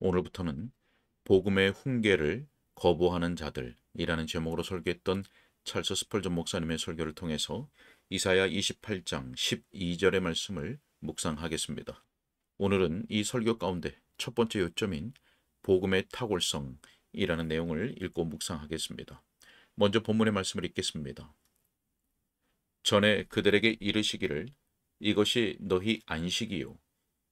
오늘부터는 복음의 훈계를 거부하는 자들이라는 제목으로 설교했던 찰스 스펄전 목사님의 설교를 통해서 이사야 28장 12절의 말씀을 묵상하겠습니다. 오늘은 이 설교 가운데 첫 번째 요점인 복음의 탁월성이라는 내용을 읽고 묵상하겠습니다. 먼저 본문의 말씀을 읽겠습니다. 전에 그들에게 이르시기를 이것이 너희 안식이요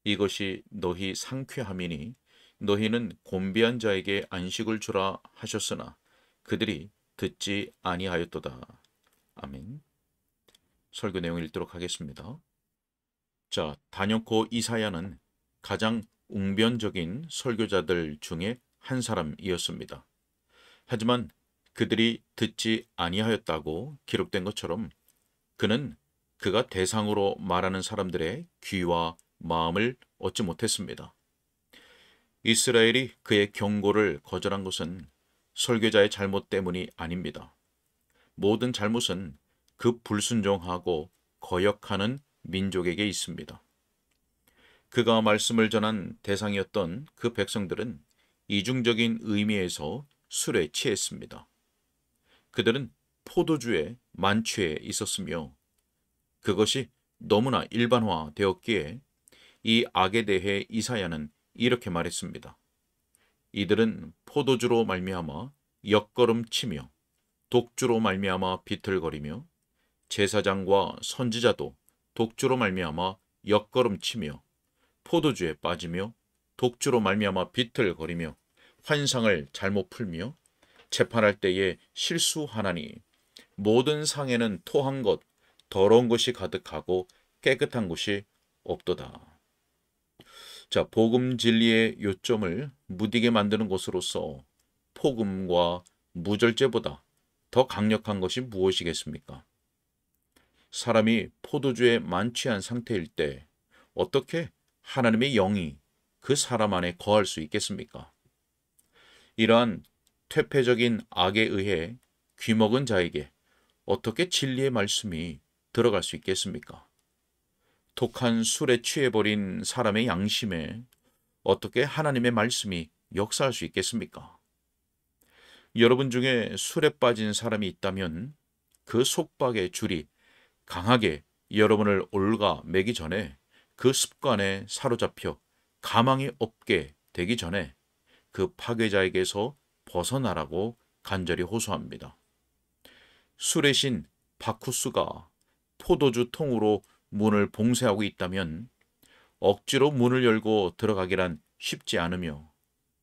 이것이 너희 상쾌함이니 너희는 곤비한 자에게 안식을 주라 하셨으나 그들이 듣지 아니하였도다. 아멘. 설교 내용을 읽도록 하겠습니다. 자, 단연코 이사야는 가장 웅변적인 설교자들 중에 한 사람이었습니다. 하지만 그들이 듣지 아니하였다고 기록된 것처럼 그는 그가 대상으로 말하는 사람들의 귀와 마음을 얻지 못했습니다. 이스라엘이 그의 경고를 거절한 것은 설교자의 잘못 때문이 아닙니다. 모든 잘못은 그 불순종하고 거역하는 민족에게 있습니다. 그가 말씀을 전한 대상이었던 그 백성들은 이중적인 의미에서 술에 취했습니다. 그들은 포도주에 만취해 있었으며 그것이 너무나 일반화되었기에 이 악에 대해 이사야는 이렇게 말했습니다. 이들은 포도주로 말미암아 역걸음치며 독주로 말미암아 비틀거리며 제사장과 선지자도 독주로 말미암아 역걸음치며 포도주에 빠지며 독주로 말미암아 비틀거리며 환상을 잘못 풀며 재판할 때에 실수하나니 모든 상에는 토한 것 더러운 것이 가득하고 깨끗한 곳이 없도다. 자, 복음 진리의 요점을 무디게 만드는 것으로서 폭음과 무절제보다 더 강력한 것이 무엇이겠습니까? 사람이 포도주에 만취한 상태일 때 어떻게 하나님의 영이 그 사람 안에 거할 수 있겠습니까? 이러한 퇴폐적인 악에 의해 귀먹은 자에게 어떻게 진리의 말씀이 들어갈 수 있겠습니까? 독한 술에 취해버린 사람의 양심에 어떻게 하나님의 말씀이 역사할 수 있겠습니까? 여러분 중에 술에 빠진 사람이 있다면 그 속박의 줄이 강하게 여러분을 올가매기 전에 그 습관에 사로잡혀 가망이 없게 되기 전에 그 파괴자에게서 벗어나라고 간절히 호소합니다. 술의 신 바쿠스가 포도주 통으로 문을 봉쇄하고 있다면 억지로 문을 열고 들어가기란 쉽지 않으며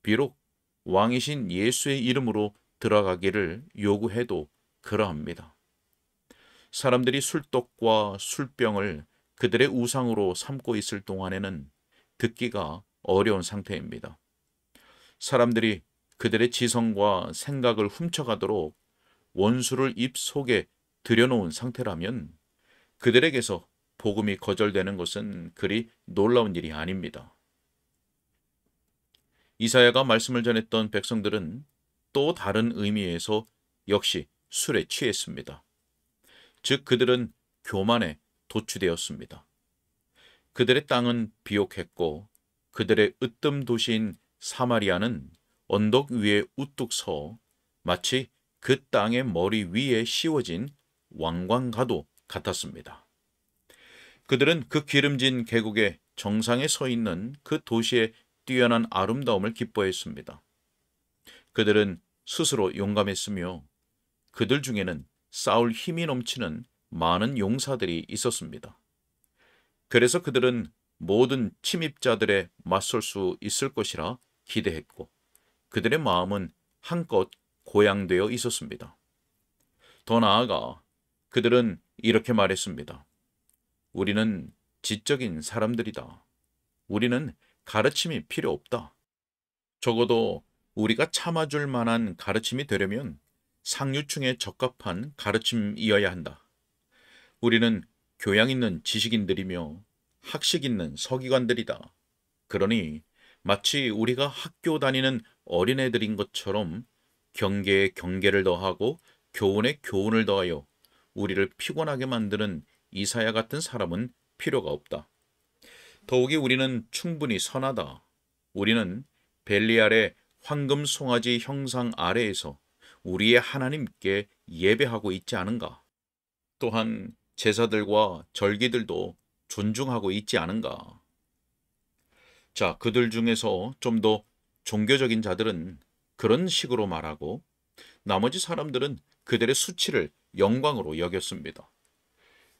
비록 왕이신 예수의 이름으로 들어가기를 요구해도 그러합니다. 사람들이 술독과 술병을 그들의 우상으로 삼고 있을 동안에는 듣기가 어려운 상태입니다. 사람들이 그들의 지성과 생각을 훔쳐가도록 원수를 입속에 들여놓은 상태라면 그들에게서 복음이 거절되는 것은 그리 놀라운 일이 아닙니다. 이사야가 말씀을 전했던 백성들은 또 다른 의미에서 역시 술에 취했습니다. 즉 그들은 교만에 도취되었습니다. 그들의 땅은 비옥했고 그들의 으뜸 도시인 사마리아는 언덕 위에 우뚝 서 마치 그 땅의 머리 위에 씌워진 왕관과도 같았습니다. 그들은 그 기름진 계곡의 정상에 서 있는 그 도시의 뛰어난 아름다움을 기뻐했습니다. 그들은 스스로 용감했으며 그들 중에는 싸울 힘이 넘치는 많은 용사들이 있었습니다. 그래서 그들은 모든 침입자들에 맞설 수 있을 것이라 기대했고 그들의 마음은 한껏 고양되어 있었습니다. 더 나아가 그들은 이렇게 말했습니다. 우리는 지적인 사람들이다. 우리는 가르침이 필요 없다. 적어도 우리가 참아줄 만한 가르침이 되려면 상류층에 적합한 가르침이어야 한다. 우리는 교양 있는 지식인들이며 학식 있는 서기관들이다. 그러니 마치 우리가 학교 다니는 어린애들인 것처럼 경계에 경계를 더하고 교훈에 교훈을 더하여 우리를 피곤하게 만드는 이사야 같은 사람은 필요가 없다. 더욱이 우리는 충분히 선하다. 우리는 벨리알의 황금 송아지 형상 아래에서 우리의 하나님께 예배하고 있지 않은가? 또한 제사들과 절기들도 존중하고 있지 않은가? 자, 그들 중에서 좀 더 종교적인 자들은 그런 식으로 말하고 나머지 사람들은 그들의 수치를 영광으로 여겼습니다.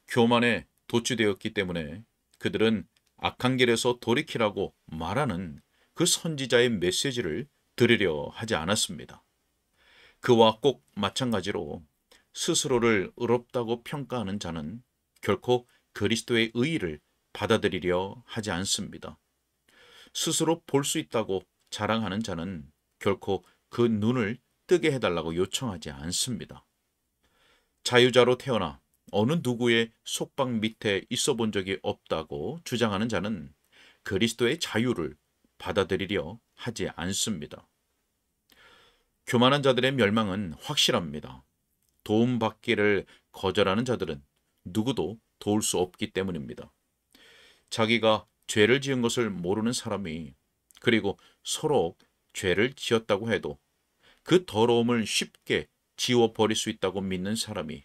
교만에 도취되었기 때문에 그들은 악한 길에서 돌이키라고 말하는 그 선지자의 메시지를 들으려 하지 않았습니다. 그와 꼭 마찬가지로 스스로를 의롭다고 평가하는 자는 결코 그리스도의 의의를 받아들이려 하지 않습니다. 스스로 볼 수 있다고 자랑하는 자는 결코 그 눈을 뜨게 해달라고 요청하지 않습니다. 자유자로 태어나 어느 누구의 속박 밑에 있어 본 적이 없다고 주장하는 자는 그리스도의 자유를 받아들이려 하지 않습니다. 교만한 자들의 멸망은 확실합니다. 도움받기를 거절하는 자들은 누구도 도울 수 없기 때문입니다. 자기가 죄를 지은 것을 모르는 사람이 그리고 서로 죄를 지었다고 해도 그 더러움을 쉽게 지워버릴 수 있다고 믿는 사람이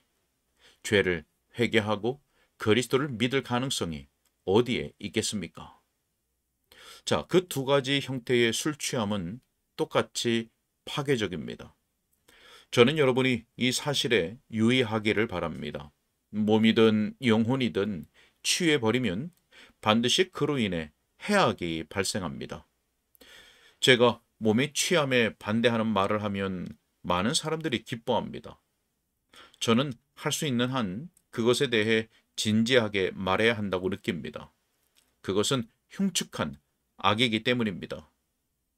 죄를 회개하고 그리스도를 믿을 가능성이 어디에 있겠습니까? 자, 그 두 가지 형태의 술 취함은 똑같이 파괴적입니다. 저는 여러분이 이 사실에 유의하기를 바랍니다. 몸이든 영혼이든 취해버리면 반드시 그로 인해 해악이 발생합니다. 제가 몸의 취함에 반대하는 말을 하면 많은 사람들이 기뻐합니다. 저는 할 수 있는 한 그것에 대해 진지하게 말해야 한다고 느낍니다. 그것은 흉측한 악이기 때문입니다.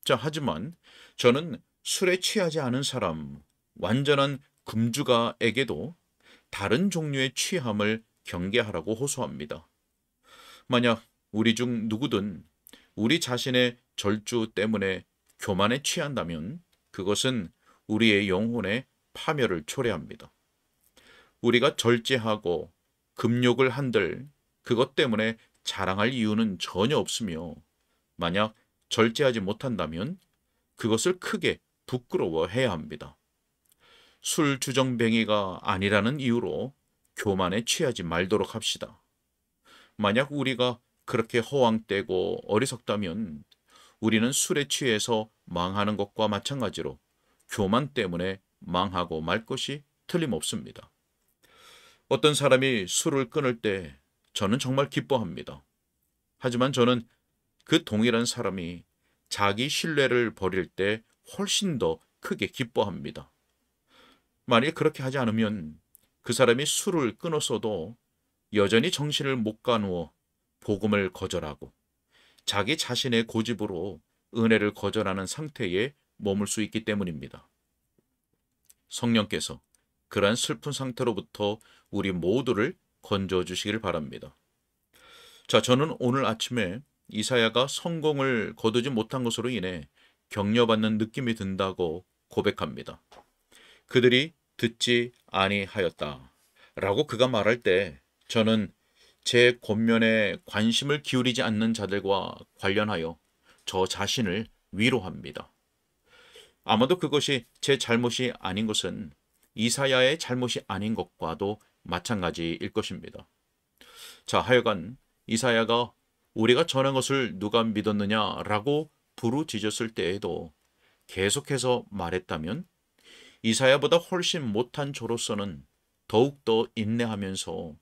자, 하지만 저는 술에 취하지 않은 사람, 완전한 금주가에게도 다른 종류의 취함을 경계하라고 호소합니다. 만약 우리 중 누구든 우리 자신의 절주 때문에 교만에 취한다면 그것은 우리의 영혼의 파멸을 초래합니다. 우리가 절제하고 금욕을 한들 그것 때문에 자랑할 이유는 전혀 없으며 만약 절제하지 못한다면 그것을 크게 부끄러워해야 합니다. 술 주정뱅이가 아니라는 이유로 교만에 취하지 말도록 합시다. 만약 우리가 그렇게 허황되고 어리석다면 우리는 술에 취해서 망하는 것과 마찬가지로 교만 때문에 망하고 말 것이 틀림없습니다. 어떤 사람이 술을 끊을 때 저는 정말 기뻐합니다. 하지만 저는 그 동일한 사람이 자기 신뢰를 버릴 때 훨씬 더 크게 기뻐합니다. 만일 그렇게 하지 않으면 그 사람이 술을 끊었어도 여전히 정신을 못 가누어 복음을 거절하고 자기 자신의 고집으로 은혜를 거절하는 상태에 머물 수 있기 때문입니다. 성령께서 그러한 슬픈 상태로부터 우리 모두를 건져 주시길 바랍니다. 자, 저는 오늘 아침에 이사야가 성공을 거두지 못한 것으로 인해 격려받는 느낌이 든다고 고백합니다. 그들이 듣지 아니하였다 라고 그가 말할 때 저는 제 권면에 관심을 기울이지 않는 자들과 관련하여 저 자신을 위로합니다. 아마도 그것이 제 잘못이 아닌 것은 이사야의 잘못이 아닌 것과도 마찬가지일 것입니다. 자, 하여간 이사야가 우리가 전한 것을 누가 믿었느냐라고 부르짖었을 때에도 계속해서 말했다면 이사야보다 훨씬 못한 저로서는 더욱더 인내하면서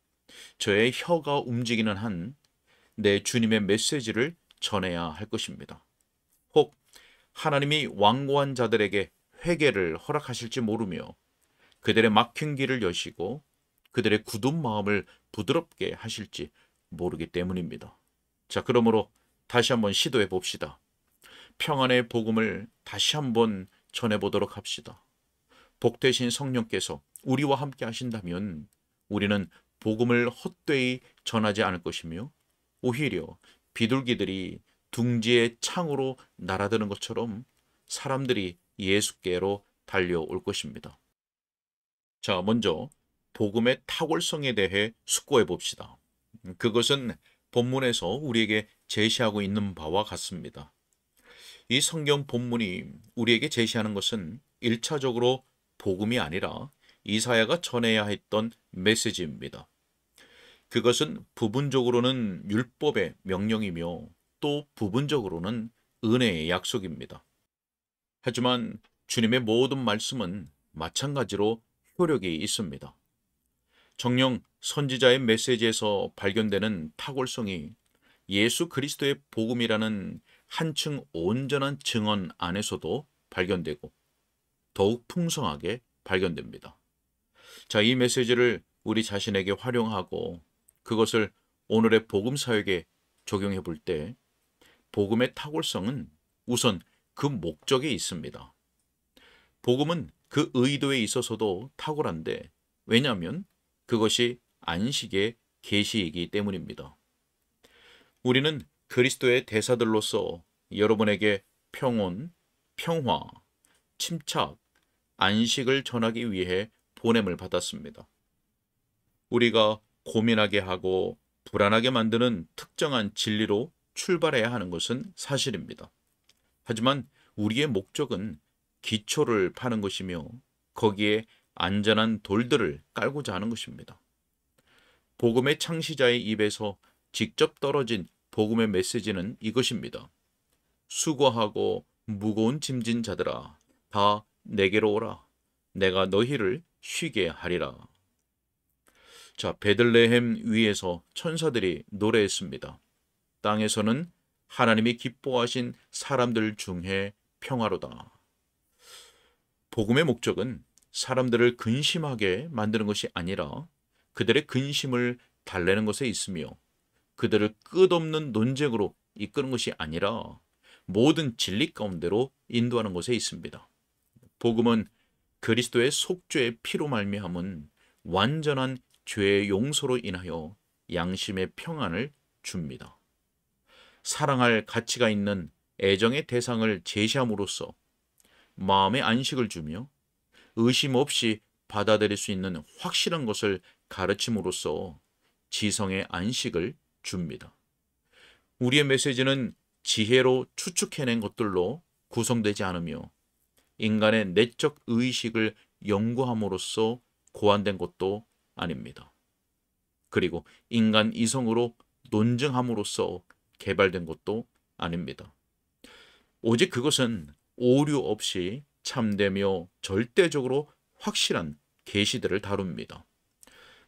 저의 혀가 움직이는 한 내 주님의 메시지를 전해야 할 것입니다. 혹 하나님이 완고한 자들에게 회개를 허락하실지 모르며 그들의 막힌 길을 여시고 그들의 굳은 마음을 부드럽게 하실지 모르기 때문입니다. 자, 그러므로 다시 한번 시도해 봅시다. 평안의 복음을 다시 한번 전해보도록 합시다. 복되신 성령께서 우리와 함께 하신다면 우리는 복음을 헛되이 전하지 않을 것이며 오히려 비둘기들이 둥지의 창으로 날아드는 것처럼 사람들이 예수께로 달려올 것입니다. 자, 먼저 복음의 탁월성에 대해 숙고해 봅시다. 그것은 본문에서 우리에게 제시하고 있는 바와 같습니다. 이 성경 본문이 우리에게 제시하는 것은 1차적으로 복음이 아니라 이사야가 전해야 했던 메시지입니다. 그것은 부분적으로는 율법의 명령이며 또 부분적으로는 은혜의 약속입니다. 하지만 주님의 모든 말씀은 마찬가지로 효력이 있습니다. 정녕 선지자의 메시지에서 발견되는 탁월성이 예수 그리스도의 복음이라는 한층 온전한 증언 안에서도 발견되고 더욱 풍성하게 발견됩니다. 자, 이 메시지를 우리 자신에게 활용하고 그것을 오늘의 복음 사역에 적용해 볼 때 복음의 탁월성은 우선 그 목적에 있습니다. 복음은 그 의도에 있어서도 탁월한데 왜냐하면 그것이 안식의 계시이기 때문입니다. 우리는 그리스도의 대사들로서 여러분에게 평온, 평화, 침착, 안식을 전하기 위해 보냄을 받았습니다. 우리가 고민하게 하고 불안하게 만드는 특정한 진리로 출발해야 하는 것은 사실입니다. 하지만 우리의 목적은 기초를 파는 것이며 거기에 안전한 돌들을 깔고자 하는 것입니다. 복음의 창시자의 입에서 직접 떨어진 복음의 메시지는 이것입니다. 수고하고 무거운 짐진 자들아 다 내게로 오라. 내가 너희를 쉬게 하리라. 자, 베들레헴 위에서 천사들이 노래했습니다. 땅에서는 하나님이 기뻐하신 사람들 중에 평화로다. 복음의 목적은 사람들을 근심하게 만드는 것이 아니라 그들의 근심을 달래는 것에 있으며 그들을 끝없는 논쟁으로 이끄는 것이 아니라 모든 진리 가운데로 인도하는 것에 있습니다. 복음은 그리스도의 속죄의 피로 말미암은 완전한 죄의 용서로 인하여 양심의 평안을 줍니다. 사랑할 가치가 있는 애정의 대상을 제시함으로써 마음의 안식을 주며 의심 없이 받아들일 수 있는 확실한 것을 가르침으로써 지성의 안식을 줍니다. 우리의 메시지는 지혜로 추측해낸 것들로 구성되지 않으며 인간의 내적 의식을 연구함으로써 고안된 것도 아닙니다. 그리고 인간 이성으로 논증함으로써 개발된 것도 아닙니다. 오직 그것은 오류 없이 참되며 절대적으로 확실한 계시들을 다룹니다.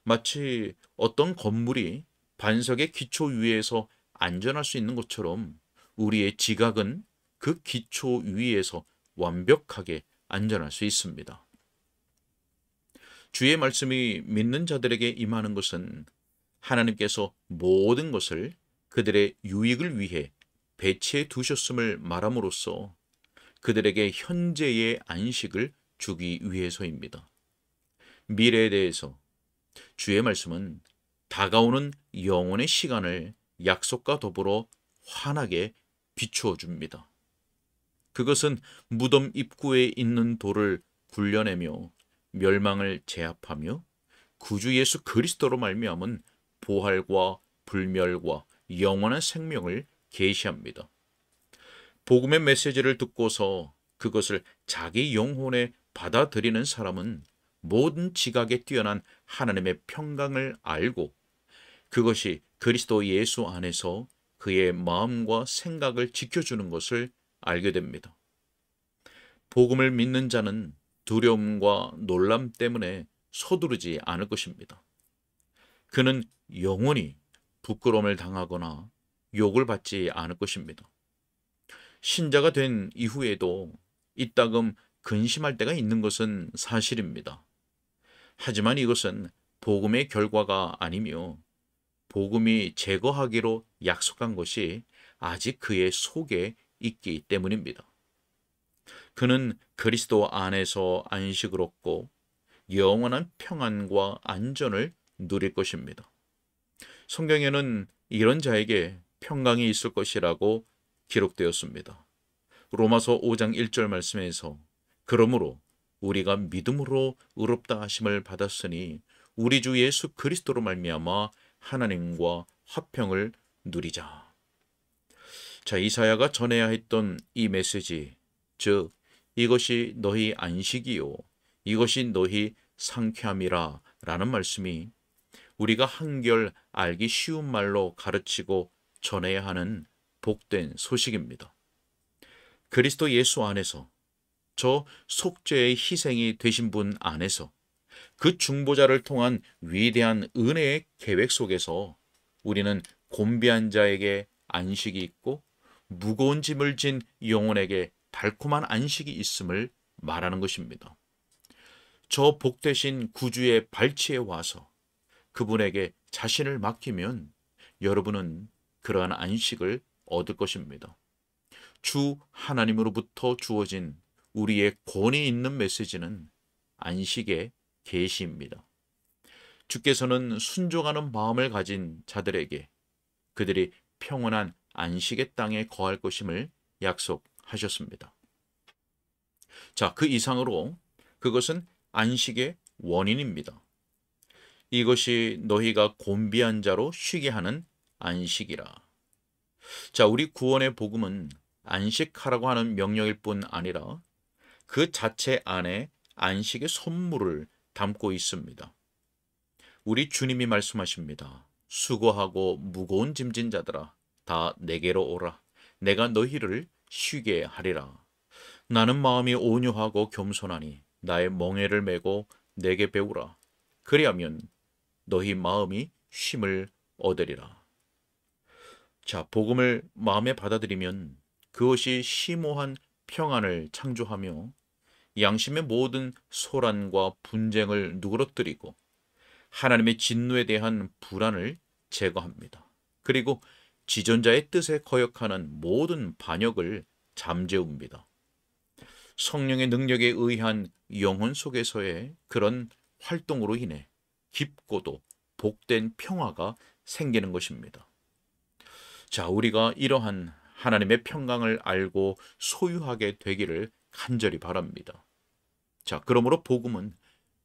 마치 어떤 건물이 반석의 기초 위에서 안전할 수 있는 것처럼 우리의 지각은 그 기초 위에서 완벽하게 안전할 수 있습니다. 주의 말씀이 믿는 자들에게 임하는 것은 하나님께서 모든 것을 그들의 유익을 위해 배치해 두셨음을 말함으로써 그들에게 현재의 안식을 주기 위해서입니다. 미래에 대해서 주의 말씀은 다가오는 영원의 시간을 약속과 더불어 환하게 비추어 줍니다. 그것은 무덤 입구에 있는 돌을 굴려내며 멸망을 제압하며 구주 예수 그리스도로 말미암은 부활과 불멸과 영원한 생명을 계시합니다. 복음의 메시지를 듣고서 그것을 자기 영혼에 받아들이는 사람은 모든 지각에 뛰어난 하나님의 평강을 알고 그것이 그리스도 예수 안에서 그의 마음과 생각을 지켜주는 것을 알게 됩니다. 복음을 믿는 자는 두려움과 놀람 때문에 서두르지 않을 것입니다. 그는 영원히 부끄러움을 당하거나 욕을 받지 않을 것입니다. 신자가 된 이후에도 이따금 근심할 때가 있는 것은 사실입니다. 하지만 이것은 복음의 결과가 아니며 복음이 제거하기로 약속한 것이 아직 그의 속에 있기 때문입니다. 그는 그리스도 안에서 안식을 얻고 영원한 평안과 안전을 누릴 것입니다. 성경에는 이런 자에게 평강이 있을 것이라고 기록되었습니다. 로마서 5장 1절 말씀에서 그러므로 우리가 믿음으로 의롭다 하심을 받았으니 우리 주 예수 그리스도로 말미암아 하나님과 화평을 누리자. 자, 이사야가 전해야 했던 이 메시지, 즉 이것이 너희 안식이요 이것이 너희 상쾌함이라 라는 말씀이 우리가 한결 알기 쉬운 말로 가르치고 전해야 하는 복된 소식입니다. 그리스도 예수 안에서, 저 속죄의 희생이 되신 분 안에서, 그 중보자를 통한 위대한 은혜의 계획 속에서 우리는 곤비한 자에게 안식이 있고 무거운 짐을 진 영혼에게 달콤한 안식이 있음을 말하는 것입니다. 저 복되신 구주의 발치에 와서 그분에게 자신을 맡기면 여러분은 그러한 안식을 얻을 것입니다. 주 하나님으로부터 주어진 우리의 권위 있는 메시지는 안식의 계시입니다. 주께서는 순종하는 마음을 가진 자들에게 그들이 평온한 안식의 땅에 거할 것임을 약속하셨습니다. 자, 그 이상으로 그것은 안식의 원인입니다. 이것이 너희가 곤비한 자로 쉬게 하는 안식이라. 자, 우리 구원의 복음은 안식하라고 하는 명령일 뿐 아니라 그 자체 안에 안식의 선물을 담고 있습니다. 우리 주님이 말씀하십니다. 수고하고 무거운 짐진 자들아 다 내게로 오라. 내가 너희를 쉬게 하리라. 나는 마음이 온유하고 겸손하니 나의 멍에를 메고 내게 배우라. 그리하면 너희 마음이 쉼을 얻으리라. 자, 복음을 마음에 받아들이면 그것이 심오한 평안을 창조하며 양심의 모든 소란과 분쟁을 누그러뜨리고 하나님의 진노에 대한 불안을 제거합니다. 그리고 지존자의 뜻에 거역하는 모든 반역을 잠재웁니다. 성령의 능력에 의한 영혼 속에서의 그런 활동으로 인해 깊고도 복된 평화가 생기는 것입니다. 자, 우리가 이러한 하나님의 평강을 알고 소유하게 되기를 간절히 바랍니다. 자, 그러므로 복음은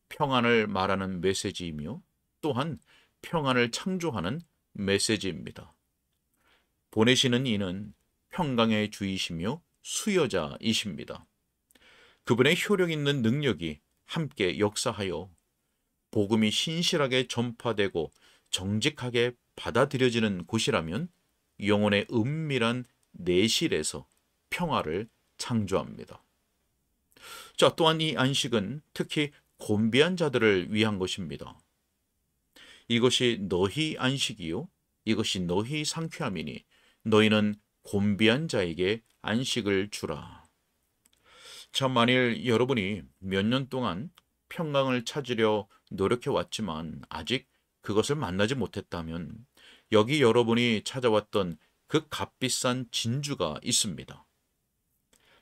평안을 말하는 메시지이며 또한 평안을 창조하는 메시지입니다. 보내시는 이는 평강의 주이시며 수여자이십니다. 그분의 효력 있는 능력이 함께 역사하여 복음이 신실하게 전파되고 정직하게 받아들여지는 곳이라면 영혼의 은밀한 내실에서 평화를 창조합니다. 자, 또한 이 안식은 특히 곤비한 자들을 위한 것입니다. 이것이 너희 안식이요 이것이 너희 상쾌함이니 너희는 곤비한 자에게 안식을 주라. 자, 만일 여러분이 몇 년 동안 평강을 찾으려 노력해 왔지만 아직 그것을 만나지 못했다면 여기 여러분이 찾아왔던 그 값비싼 진주가 있습니다.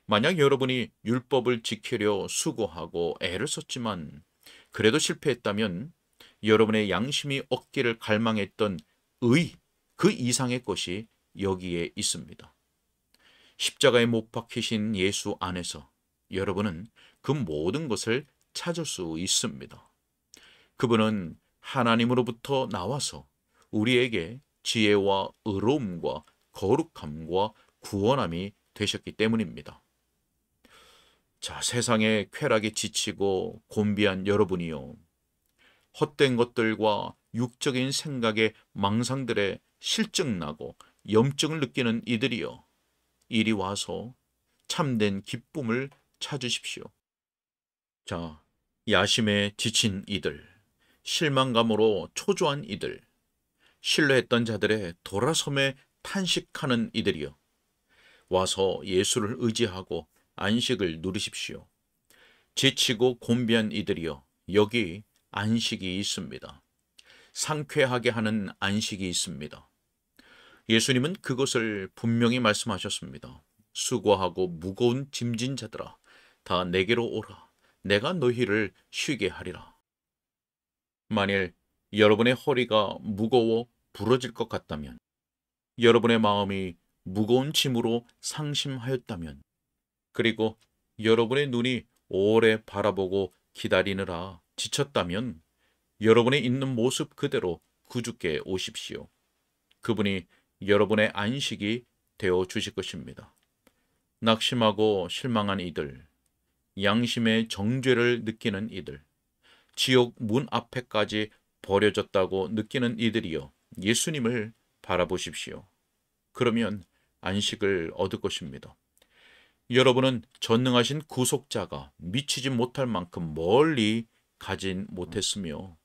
만약 여러분이 율법을 지키려 수고하고 애를 썼지만 그래도 실패했다면 여러분의 양심이 얻기를 갈망했던 의, 그 이상의 것이 여기에 있습니다. 십자가에 못 박히신 예수 안에서 여러분은 그 모든 것을 찾을 수 있습니다. 그분은 하나님으로부터 나와서 우리에게 지혜와 의로움과 거룩함과 구원함이 되셨기 때문입니다. 자, 세상의 쾌락에 지치고 곤비한 여러분이요, 헛된 것들과 육적인 생각의 망상들에 실증나고 염증을 느끼는 이들이요, 이리 와서 참된 기쁨을 찾으십시오. 자, 야심에 지친 이들, 실망감으로 초조한 이들, 신뢰했던 자들의 돌아섬에 탄식하는 이들이요, 와서 예수를 의지하고 안식을 누리십시오. 지치고 곤비한 이들이요, 여기 안식이 있습니다. 상쾌하게 하는 안식이 있습니다. 예수님은 그것을 분명히 말씀하셨습니다. 수고하고 무거운 짐진 자들아 다 내게로 오라. 내가 너희를 쉬게 하리라. 만일 여러분의 허리가 무거워 부러질 것 같다면, 여러분의 마음이 무거운 짐으로 상심하였다면, 그리고 여러분의 눈이 오래 바라보고 기다리느라 지쳤다면 여러분의 있는 모습 그대로 구주께 오십시오. 그분이 여러분의 안식이 되어 주실 것입니다. 낙심하고 실망한 이들, 양심의 정죄를 느끼는 이들, 지옥 문 앞에까지 버려졌다고 느끼는 이들이여 예수님을 바라보십시오. 그러면 안식을 얻을 것입니다. 여러분은 전능하신 구속자가 미치지 못할 만큼 멀리 가진 못했으며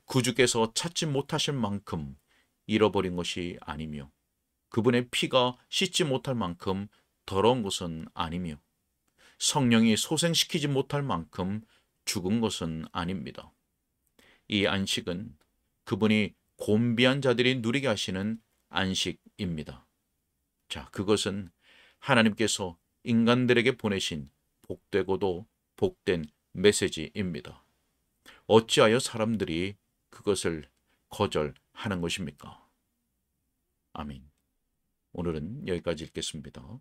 구주께서 찾지 못하실 만큼 잃어버린 것이 아니며 그분의 피가 씻지 못할 만큼 더러운 것은 아니며 성령이 소생시키지 못할 만큼 죽은 것은 아닙니다. 이 안식은 그분이 곤비한 자들이 누리게 하시는 안식입니다. 자, 그것은 하나님께서 인간들에게 보내신 복되고도 복된 메시지입니다. 어찌하여 사람들이 그것을 거절하는 것입니까? 아멘. 오늘은 여기까지 읽겠습니다.